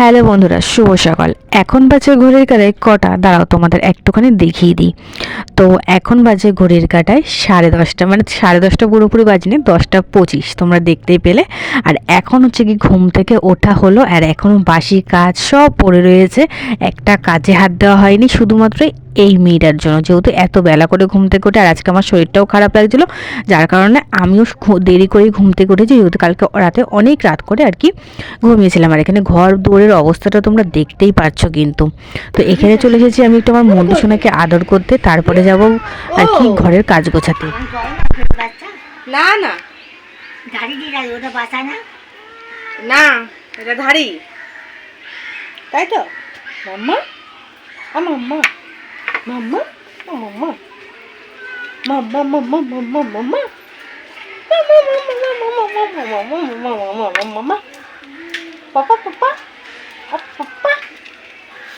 Hello বন্ধুরা, শুভ সকাল। এখন বাজে ঘড়ির কাঁটায় কটা দাঁড়াও তোমাদের একটুখানি দেখিয়ে দিই। তো এখন বাজে ঘড়ির কাঁটায় 10:30, মানে 10:30 পুরোপুরি বাজেনি, 10:25 তোমরা দেখতেই পেলে। আর এখন হচ্ছে কি ঘুম থেকে ওঠা হলো, আর এখনও বাসি কাজ সব পড়ে রয়েছে, একটা কাজে হাত দেওয়া হয়নি, শুধুমাত্র এই মেয়েটার জন্য, যেহেতু এত বেলা করে ঘুম থেকে ওঠে। আর আজকে আমার শরীরটাও খারাপ লাগছিল, যার কারণে আমিও দেরি করে ঘুম থেকে উঠেছি, যেহেতু কালকে রাতে অনেক রাত করে আর কি ঘুমিয়েছিলাম। আর এখানে ঘর দুয়ারের অবস্থাটা তোমরা দেখতেই পারছো কিন্তু। তো এখানে চলে এসেছি আমি একটু আমার মন্টু সোনাকে আদর করতে, তারপরে যাব আর কি ঘরের কাজ গোছাতে। না না ধাড়ি দিয়ে ওটা বাঁচা না। না, এটা ধাড়ি, তাই তো। মাম্মা মাম্মা মাম্মা মাম্মা মাম্মা মাম্মা মাম্মা মাম্মা মাম্মা পাপা পাপা পাপা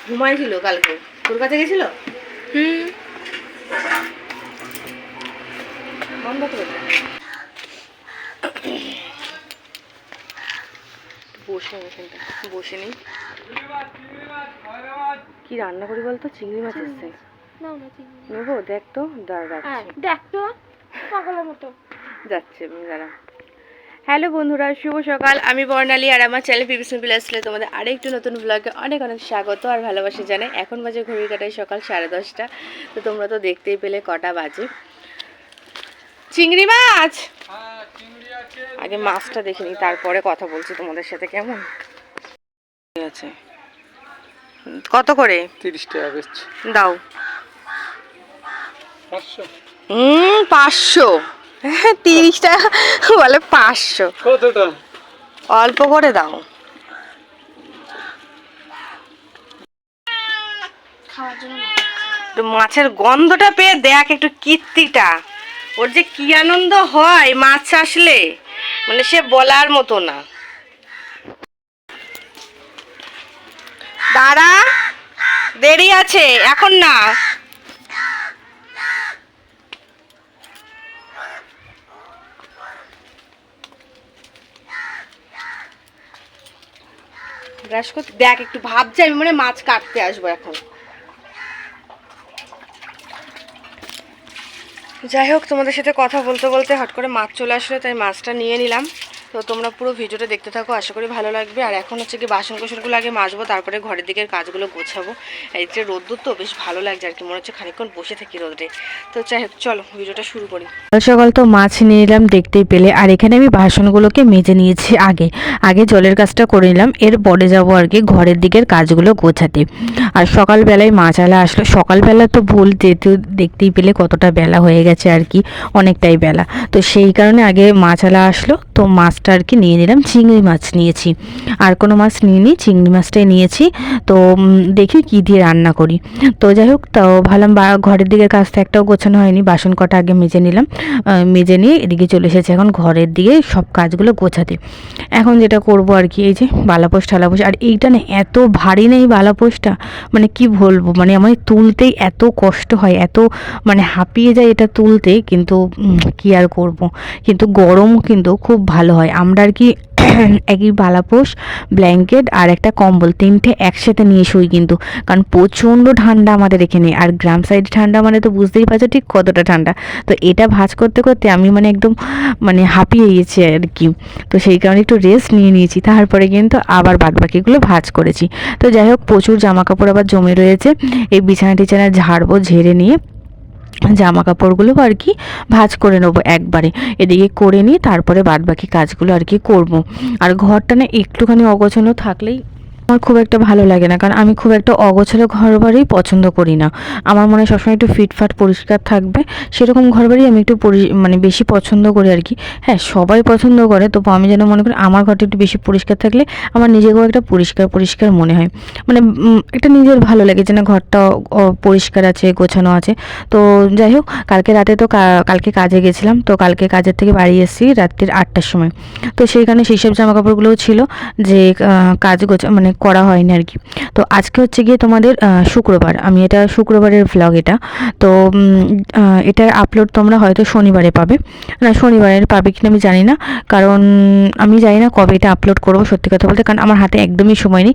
ঘুমাইছিল কালকে, তোর কাছে গেছিল। বন্ধ করে দে। বসে এখানটা বসে নেই, কি রান্না করি বলতো? চিংড়ি মাছ এসছে, নেবো? দেখ তো, দাঁড়া দেখ তো পাগলের মতো যাচ্ছে, দাঁড়া। হ্যালো বন্ধুরা, শুভ সকাল। আমি বর্ণালী, আর আমার চ্যানেল পিপি সিম্পল আসলে তোমাদের আরেকটু নতুন ব্লগে অনেক অনেক স্বাগত আর ভালোবাসা জানাই। এখন বাজে ঘড়ির কাঁটায় সকাল 10:30। তো তোমরা তো দেখতেই পেলে কটা বাজে। চিংড়ি মাছ, আগে মাছটা দেখে নিই, তারপরে কথা বলছি তোমাদের সাথে, কেমন আছে। কত করে? 30 টাকা বেচছি। দাও। 500। 500? 30 টাকা বলে 500? কতটা? অল্প করে দাও। খাওয়ার জন্য তো মাছের গন্ধটা পেয়ে দেখ একটু, কীর্তিটা ওর যে কি আনন্দ হয় মাছ আসলে, মানে সে বলার মতো না। দাঁড়া, দেরি আছে, এখন না। ব্রাশ করতে দেখ একটু, ভাবছি আমি মানে মাছ কাটতে আসবো এখন। যাই হোক, তোমাদের সাথে কথা বলতে বলতে হট করে মাছ চলে আসলো, তাই মাছটা নিয়ে নিলাম। তো তোমরা পুরো ভিডিওটা দেখতে থাকো, আশা করি ভালো লাগবে। আর এখন হচ্ছে কি বাসন কোসনগুলো আগে মাজবো, তারপরে ঘরের দিকের কাজগুলো গোছাবো। এই যে রোদ্দুর তো বেশ ভালো লাগছে আর কি, মনে হচ্ছে খানিকক্ষণ বসে থাকি রোদে। তো যাই হোক, চলো ভিডিওটা শুরু করি। সকাল সকাল তো মাছ নিয়ে নিলাম, দেখতেই পেলে। আর এখানে আমি বাসনগুলোকে মেজে নিয়েছি, আগে আগে জলের কাজটা করে নিলাম, এরপরে যাবো আর কি ঘরের দিকের কাজগুলো গোছাতে। আর সকালবেলায় মাছালা আসলো, সকালবেলা তো ভুল, যেহেতু দেখতেই পেলে কতটা বেলা হয়ে গেছে আর কি, অনেকটাই বেলা। তো সেই কারণে আগে মাছালা আসলো, তো মাছটা আর কি নিয়ে নিলাম। চিংড়ি মাছ নিয়েছি, আর কোনো মাছ নিইনি, চিংড়ি মাছটাই নিয়েছি। তো দেখি কি দিয়ে রান্না করি। তো যাই হোক, তাও ভাবলাম ঘরের দিকের কাজটা একটাও গোছানো হয়নি, বাসন কটা আগে মেজে নিলাম। মেজে নিয়ে এদিকে চলে এসেছে এখন ঘরের দিকে সব কাজগুলো গোছাতে। এখন যেটা করব আর কি, এই যে বালাপোষ ঠালাপোষ, আর এইটা না এত ভারী নেই বালাপোষটা, মানে কি বলবো, মানে আমার তুলতেই এত কষ্ট হয়, এত মানে হাঁপিয়ে যায় এটা তুলতে, কিন্তু কি আর করব। কিন্তু গরমও কিন্তু খুব ভালো হয়। আমরা আর কি একই বালাপোষ, ব্ল্যাঙ্কেট আর একটা কম্বল, তিনটে একসাথে নিয়ে শুই কিন্তু, কারণ প্রচণ্ড ঠান্ডা আমাদের এখানে। আর গ্রাম সাইডে ঠান্ডা মানে তো বুঝতেই পারছো ঠিক কতটা ঠান্ডা। তো এটা ভাঁজ করতে করতে আমি মানে একদম মানে হাঁপিয়ে গেছি আর কি। তো সেই কারণে একটু রেস্ট নিয়ে নিয়েছি, তারপরে কিন্তু আবার বাদবাকিগুলো ভাঁজ করেছি। তো যাই হোক, প্রচুর জামা কাপড় আবার জমে রয়েছে, এই বিছানা টিছানা ঝাড়বো, ঝেড়ে নিয়ে জামা কাপড়গুলো আর কি ভাঁজ করে নেবো একবারে, এদিকে করে নিয়ে তারপরে বাদবাকি কাজগুলো আর কি করবো। আর ঘরটা না একটুখানি অগোছানো থাকলেই আমার খুব একটা ভালো লাগে না, কারণ আমি খুব একটা অগোছালো ঘর বাড়ি পছন্দ করি না। আমার মনে হয় সবসময় একটু ফিটফাট পরিষ্কার থাকবে, সেরকম ঘর বাড়ি আমি একটু মানে বেশি পছন্দ করি আর কি। হ্যাঁ, সবাই পছন্দ করে, তবু আমি যেন মনে করি আমার ঘরটা একটু বেশি পরিষ্কার থাকলে আমার নিজেকেও একটা পরিষ্কার পরিষ্কার মনে হয়, মানে একটা নিজের ভালো লাগে যে না ঘরটা পরিষ্কার আছে, গোছানো আছে। তো যাই হোক, কালকে রাতে তো কালকে কাজে গেছিলাম, তো কালকে কাজের থেকে বাড়ি এসেছি রাত্রির 8টার সময়। তো সেইখানে সেই সব জামা কাপড়গুলোও ছিল যে কাজ মানে করা হয়নি আর কি। তো আজকে হচ্ছে গিয়ে তোমাদের শুক্রবার, আমি এটা শুক্রবারের ভ্লগ এটা। তো এটার আপলোড তোমরা হয়তো শনিবারে পাবে, না শনিবারের পাবে কিনা আমি জানি না, কারণ আমি জানি না কবে এটা আপলোড করবো সত্যি কথা বলতে, কারণ আমার হাতে একদমই সময় নেই।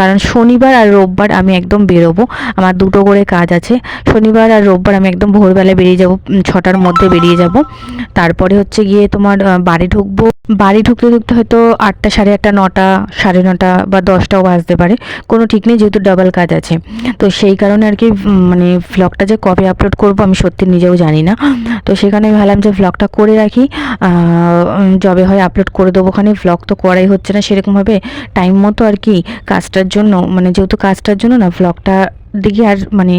কারণ শনিবার আর রোববার আমি একদম বেরোবো, আমার দুটো করে কাজ আছে। শনিবার আর রোববার আমি একদম ভোরবেলা বেরিয়ে যাব, 6টার মধ্যে বেরিয়ে যাব। তারপরে হচ্ছে গিয়ে তোমার বাড়ি ঢুকবো, বাড়ি ঢুকতে ঢুকতে হয়তো 8টা, 8:30, 9টা, 9:30 বা 10টাও বাজতে পারে, কোনো ঠিক নেই, যেহেতু ডাবল কাজ আছে। তো সেই কারণে আর কি মানে ভ্লগটা যে কবে আপলোড করব আমি সত্যি নিজেও জানি না। তো সেখানে ভাবলাম যে ভ্লগটা করে রাখি, যবে হয় আপলোড করে দেবো। ওখানে ভ্লগ তো করাই হচ্ছে না সেরকমভাবে টাইম মতো আর কি, কাজটার জন্য, মানে যেহেতু কাজটার জন্য না ভ্লগটা দিকে আর মানে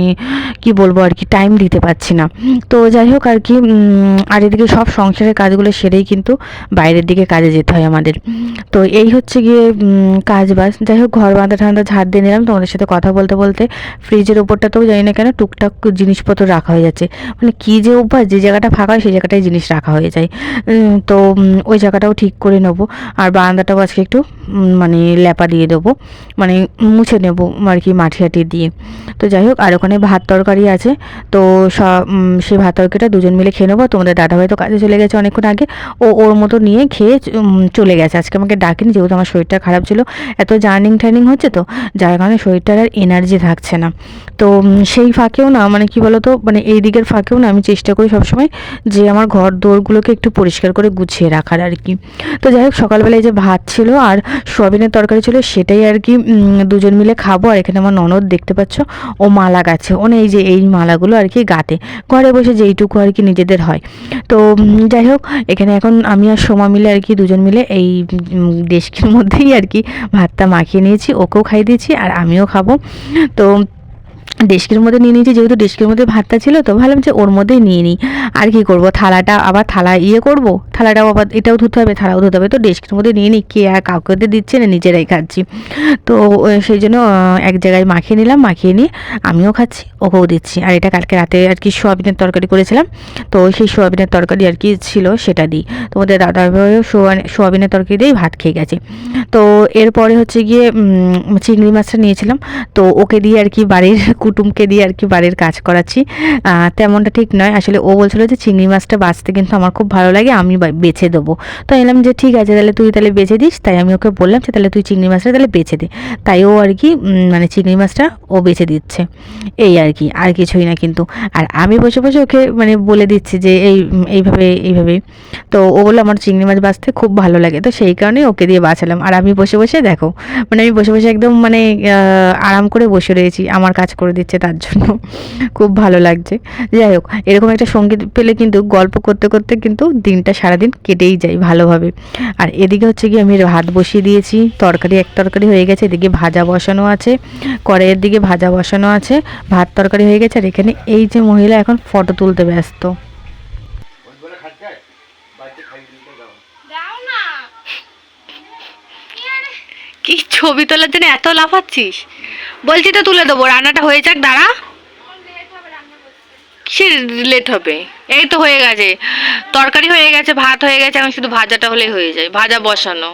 কি বলবো আর কি টাইম দিতে পারছি না। তো যাই হোক আর কি, আর এদিকে সব সংসারের কাজগুলো সেরেই কিন্তু বাইরের দিকে কাজে যেতে হয় আমাদের। তো এই হচ্ছে গিয়ে কাজ বাজ। যাই হোক, ঘর বাঁধা ঠান্ডা ঝাড় দিয়ে নিলাম তোমাদের সাথে কথা বলতে বলতে। ফ্রিজের ওপরটাতেও জানি না কেন টুকটাক জিনিসপত্র রাখা হয়ে যাচ্ছে, মানে কী যে অভ্যাস, যে জায়গাটা ফাঁকা হয় সেই জায়গাটায় জিনিস রাখা হয়ে যায়। তো ওই জায়গাটাও ঠিক করে নেবো। আর বারান্দাটাও আজকে একটু মানে ল্যাপা দিয়ে দেবো, মানে মুছে নেবো আর কি মাটি হাটি দিয়ে। তো যাই হোক, আর ওখানে ভাত তরকারি আছে, তো সেই ভাত তরকারিটা দুজন মিলে খেয়ে নেবো। তোমাদের দাদাভাই তো কাজে চলে গেছে অনেকক্ষণ আগে, ও ওর মতো নিয়ে খেয়ে চলে গেছে। আজকে আমাকে ডাকেনি, যেহেতু আমার শরীরটা খারাপ ছিল, এত জার্নিং হচ্ছে তো, যার কারণে শরীরটার আর এনার্জি থাকছে না। তো সেই ফাঁকেও না, মানে কি বলতো, মানে এই দিকের ফাঁকেও না আমি চেষ্টা করি সবসময় যে আমার ঘর দোরগুলোকে একটু পরিষ্কার করে গুছিয়ে রাখার আর কি। তো যাই হোক, সকালবেলায় যে ভাত ছিল আর সোয়াবিনের তরকারি ছিল সেটাই আর কি দুজন মিলে খাবো। আর এখানে আমার ননদ দেখতে পাচ্ছ, ও মালা গাছে, ও এই যে এই মালাগুলো আর কি গাতে, ঘরে বসে যেইটুকু আর কি নিজেদের হয়। তো যাই হোক, এখানে এখন আমি আর সোমা মিলে আর কি দুজন মিলে এই ডেস্কের মধ্যেই আর কি ভাতটা মাখিয়ে নিয়েছি, ওকেও খাইয়ে দিয়েছি আর আমিও খাবো। তো ডেস্কের মধ্যে নিয়ে নিয়েছি, যেহেতু ডেস্কের মধ্যে ভাতটা ছিল তো ভাবলাম যে ওর মধ্যেই নিয়ে নিই। আর কি করব, থালাটা আবার থালা করব, থালাটাও আবার এটাও ধুতে হবে, থালাও ধুতে হবে, তো ডেস্কের মধ্যে নিয়ে নিই, কে আর কাউকে দিচ্ছে না, নিজেরাই খাচ্ছি। তো সেই জন্য এক জায়গায় মাখিয়ে নিলাম, মাখিয়ে নিয়ে আমিও খাচ্ছি, ওকেও দিচ্ছি। আর এটা কালকে রাতে আর কি সোয়াবিনের তরকারি করেছিলাম, তো সেই সোয়াবিনের তরকারি আর কি ছিল সেটা দিই। তোমাদের দাদাভাইও সোয়াবিনের তরকারি দিয়েই ভাত খেয়ে গেছে। তো এরপরে হচ্ছে গিয়ে চিংড়ি মাছটা নিয়েছিলাম, তো ওকে দিয়ে আর কি বাড়ির কুটুমকে দিয়ে আর কি বাড়ির কাজ করাচ্ছি। তেমনটা ঠিক নয় আসলে, ও বলছিল যে চিংড়ি মাছটা বাছতে কিন্তু আমার খুব ভালো লাগে, আমি বেছে দেবো। তো এলাম যে ঠিক আছে তাহলে তুই তাহলে বেছে দিস, তাই আমি ওকে বললাম যে তাহলে তুই চিংড়ি মাছটা তাহলে বেছে দে। তাই ও আর কি মানে চিংড়ি মাছটা ও বেছে দিচ্ছে, এই আর কি, আর কিছুই না কিন্তু। আর আমি বসে বসে ওকে মানে বলে দিচ্ছি যে এইভাবে। তো ও বললো আমার চিংড়ি মাছ বাছতে খুব ভালো লাগে, তো সেই কারণে ওকে দিয়ে বাছালাম। আর আমি বসে বসে দেখো, মানে আমি বসে বসে একদম মানে আরাম করে বসে রয়েছি, আমার কাজ করে দিচ্ছে তার জন্য খুব ভালো লাগছে। যাই হোক, এরকম একটা সঙ্গী পেলে কিন্তু গল্প করতে করতে কিন্তু দিনটা সারাদিন কেটেই যায় ভালোভাবে। আর এদিকে হচ্ছে কি আমি ভাত বসিয়ে দিয়েছি, এক তরকারি হয়ে গেছে, এদিকে ভাজা বসানো আছে, কড়াইয়ের দিকে ভাজা বসানো আছে, ভাত তরকারি হয়ে গেছে। আর এখানে এই যে মহিলা এখন ফটো তুলতে ব্যস্ত। কি ছবি তোলার জন্য এত লাফাচ্ছিস? বলছি তো তুলে দেবো, রান্নাটা হয়ে যাক, দাঁড়া। কিসের লেট হবে? এই তো হয়ে গেছে, তরকারি হয়ে গেছে, ভাত হয়ে গেছে, এখন শুধু ভাজাটা হলেই হয়ে যায়, ভাজা বসানো।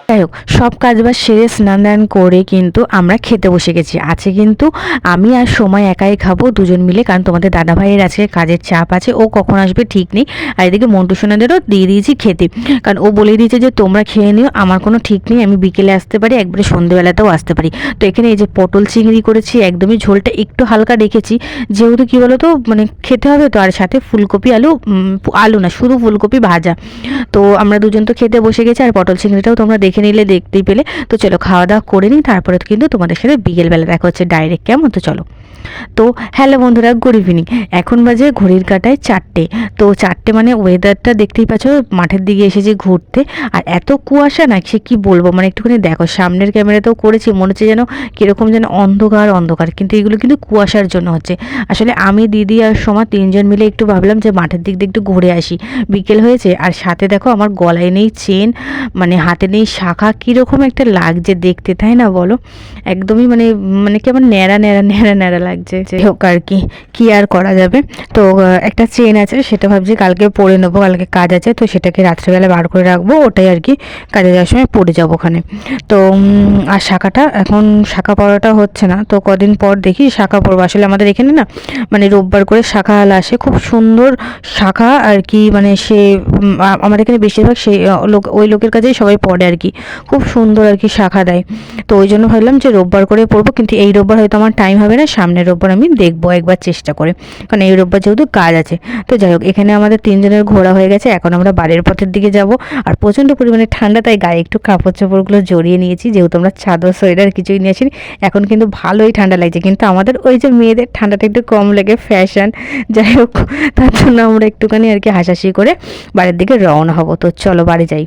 যাই হোক, সব কাজ বাজ সেরে স্নান দান করে কিন্তু আমরা খেতে বসে গেছি। আছে কিন্তু আমি আর সময় একাই খাবো দুজন মিলে, কারণ তোমাদের দাদাভাইয়ের আজকে কাজের চাপ আছে, ও কখন আসবে ঠিক নেই। আর এদিকে মন্টু সোনাদেরও দিয়ে দিয়েছি খেতে, কারণ ও বলে দিয়েছে যে তোমরা খেয়ে নিও, আমার কোনো ঠিক নেই, আমি বিকেলে আসতে পারি, একবারে সন্ধ্যেবেলাতেও আসতে পারি। তো এখানে এই যে পটল চিংড়ি করেছি, একদমই ঝোলটা একটু হালকা রেখেছি, যেহেতু কী বলো তো মানে খেতে হবে তো, আর সাথে ফুলকপি আলু না, শুধু ফুলকপি ভাজা। তো আমরা দুজন তো খেতে বসে গেছি, আর পটল চিংড়িটাও তোমরা দেখতেই পেলে। তো চলো খাওয়া দাওয়া করে নিই, তারপরে কিন্তু তোমাদের সাথে বিকেলবেলা দেখা হচ্ছে ডাইরেক্ট, কেমন? তো চলো। তো হ্যালো বন্ধুরা, গুড ইভিনিং। এখন বাজে ঘড়ির কাঁটায় 4টে। তো 4টে মানে ওয়েদারটা দেখতেই পাচ্ছ, মাঠের দিকে এসেছি ঘুরতে, আর এত কুয়াশা না সে কী বলবো, মানে একটুখানি দেখো, সামনের ক্যামেরাতেও করেছি, মনে হচ্ছে যেন কীরকম যেন অন্ধকার, কিন্তু এগুলো কিন্তু কুয়াশার জন্য হচ্ছে। আসলে আমি, দিদি আর সোমা 3জন মিলে একটু ভাবলাম যে মাঠের দিক দিয়ে একটু ঘুরে আসি, বিকেল হয়েছে। আর সাথে দেখো আমার গলায় নেই চেন, মানে হাতে নেই শাখা, কীরকম একটা লাগছে দেখতে, তাই না বলো? একদমই মানে কেমন ন্যাড়া লাগছে। লাগছে। হোক আর কি আর করা যাবে। তো একটা চেন আছে, সেটা ভাবছি কালকে পরে নেবো, কালকে কাজ আছে, তো সেটাকে রাত্রেবেলা বার করে রাখবো, ওটাই আর কি কাজে যাওয়ার সময় পরে যাবো ওখানে। তো আর শাখাটা এখন শাখা পড়াটা হচ্ছে না, তো কদিন পর দেখি শাখা পড়বো। আসলে আমাদের এখানে না মানে রোববার করে শাখা হাল আসে, খুব সুন্দর শাখা আর কি, মানে সে আমাদের এখানে বেশিরভাগ সেই ওই লোকের কাছেই সবাই পড়ে আর কি, খুব সুন্দর আর কি শাখা দেয়। তো ওই জন্য ভাবলাম যে রোববার করে পড়বো, কিন্তু এই রোববার হয়তো আমার টাইম হবে না, সামনের রোববার আমি দেখবো একবার চেষ্টা করে, কারণ এই রোববার যেহেতু কাজ আছে। তো যাই হোক, এখানে আমাদের 3 জনের ঘোরা হয়ে গেছে, এখন আমরা বাড়ির পথের দিকে যাব। আর প্রচণ্ড পরিমাণে ঠান্ডা, তাই গায়ে একটু কাপড় চোপড়গুলো জড়িয়ে নিয়েছি, যেহেতু আমরা চাদর সোয়েটার কিছুই নিয়ে আসিনি। এখন কিন্তু ভালোই ঠান্ডা লাগছে, কিন্তু আমাদের ওই যে মেয়েদের ঠান্ডাটা একটু কম লাগে, ফ্যাশন। যাই হোক, তার জন্য আমরা একটুখানি আর কি হাসাহাসি করে বাড়ির দিকে রওনা হব। তো চলো বাড়ি যাই।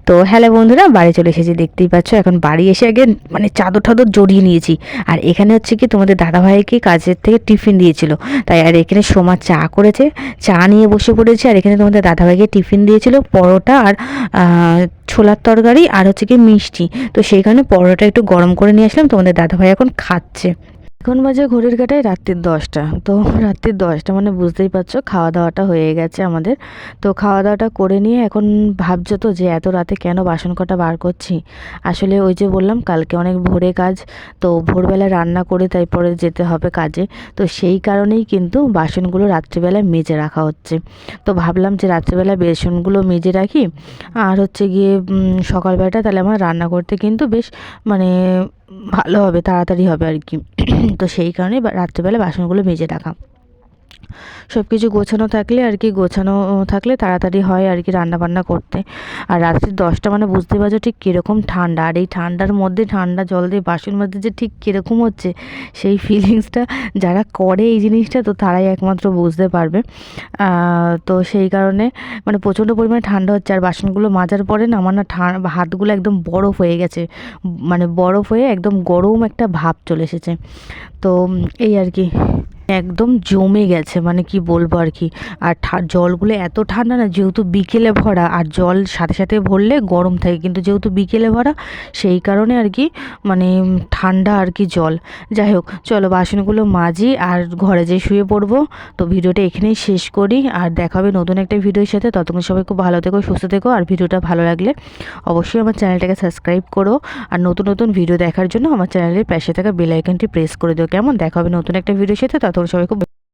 তো হ্যালো বন্ধুরা, বাড়ি চলে এসেছি, দেখতেই পাচ্ছ। এখন বাড়ি এসে আগে মানে চাদর টাদর জড়িয়ে নিয়েছি। আর এখানে হচ্ছে কি তোমাদের দাদাভাইকে কাজের থেকে টিফিন দিয়েছিল, তাই আর এখানে সোমা চা করেছে, চা নিয়ে বসে পড়েছে। আর এখানে তোমাদের দাদাভাইকে টিফিন দিয়েছিল পরোটা আর ছোলার তরকারি আর হচ্ছে কি মিষ্টি। তো সেইখানে পরোটা একটু গরম করে নিয়ে আসলাম, তোমাদের দাদাভাই এখন খাচ্ছে। এখন বাজে ঘড়ির কাঁটায় রাত্রির 10টা। তো রাত্রির 10টা মানে বুঝতেই পারছো খাওয়া দাওয়াটা হয়ে গেছে আমাদের। তো খাওয়া দাওয়াটা করে নিয়ে এখন ভাবছো তো যে এত রাতে কেন বাসন কটা বার করছি। আসলে ওই যে বললাম কালকে অনেক ভোরে কাজ, তো ভোরবেলা রান্না করে তারপরে যেতে হবে কাজে। তো সেই কারণেই কিন্তু বাসনগুলো রাত্রিবেলায় মেজে রাখা হচ্ছে। তো ভাবলাম যে রাত্রিবেলা বাসনগুলো মেজে রাখি, আর হচ্ছে গিয়ে সকালবেলাটা তাহলে আমার রান্না করতে কিন্তু বেশ মানে ভালো হবে, তাড়াতাড়ি হবে আর কি। তো সেই কারণে রাত্রেবেলা বাসনগুলো মেজে রাখা, সব কিছু গোছানো থাকলে আর কি, গোছানো থাকলে তাড়াতাড়ি হয় আর কি রান্না বান্না করতে। আর রাত্রি 10টা মানে বুঝতে পারছো ঠিক কীরকম ঠান্ডা, আর এই ঠান্ডার মধ্যে ঠান্ডা জল দিয়ে বাসন মধ্যে যে ঠিক কীরকম হচ্ছে, সেই ফিলিংসটা যারা করে এই জিনিসটা, তো তারাই একমাত্র বুঝতে পারবে। তো সেই কারণে মানে প্রচণ্ড পরিমাণে ঠান্ডা হচ্ছে। আর বাসনগুলো মাজার পরে না আমার না হাতগুলো একদম বরফ হয়ে গেছে, মানে বরফ হয়ে একদম গরম একটা ভাব চলে এসেছে। তো এই আর কি একদম জমে গেছে, মানে কি বলবো আর কি। আর জলগুলো এত ঠান্ডা না, যেহেতু বিকেলে ভরা, আর জল সাথে সাথে ভরলে গরম থাকে, কিন্তু যেহেতু বিকেলে ভরা সেই কারণে আর কি মানে ঠান্ডা আর কি জল। যাই হোক, চলো বাসনগুলো মাজি আর ঘরে যেয়ে শুয়ে পড়বো। তো ভিডিওটা এখানেই শেষ করি, আর দেখা হবে নতুন একটা ভিডিওর সাথে। ততক্ষণ সবাই খুব ভালো থেকো, সুস্থ থেকো। আর ভিডিওটা ভালো লাগলে অবশ্যই আমার চ্যানেলটাকে সাবস্ক্রাইব করো, আর নতুন নতুন ভিডিও দেখার জন্য আমার চ্যানেলের পাশে থাকা বেল আইকনটি প্রেস করে দিও। কেমন, দেখা হবে নতুন একটা ভিডিওর সাথে। ততক্ষণ সবাই খুব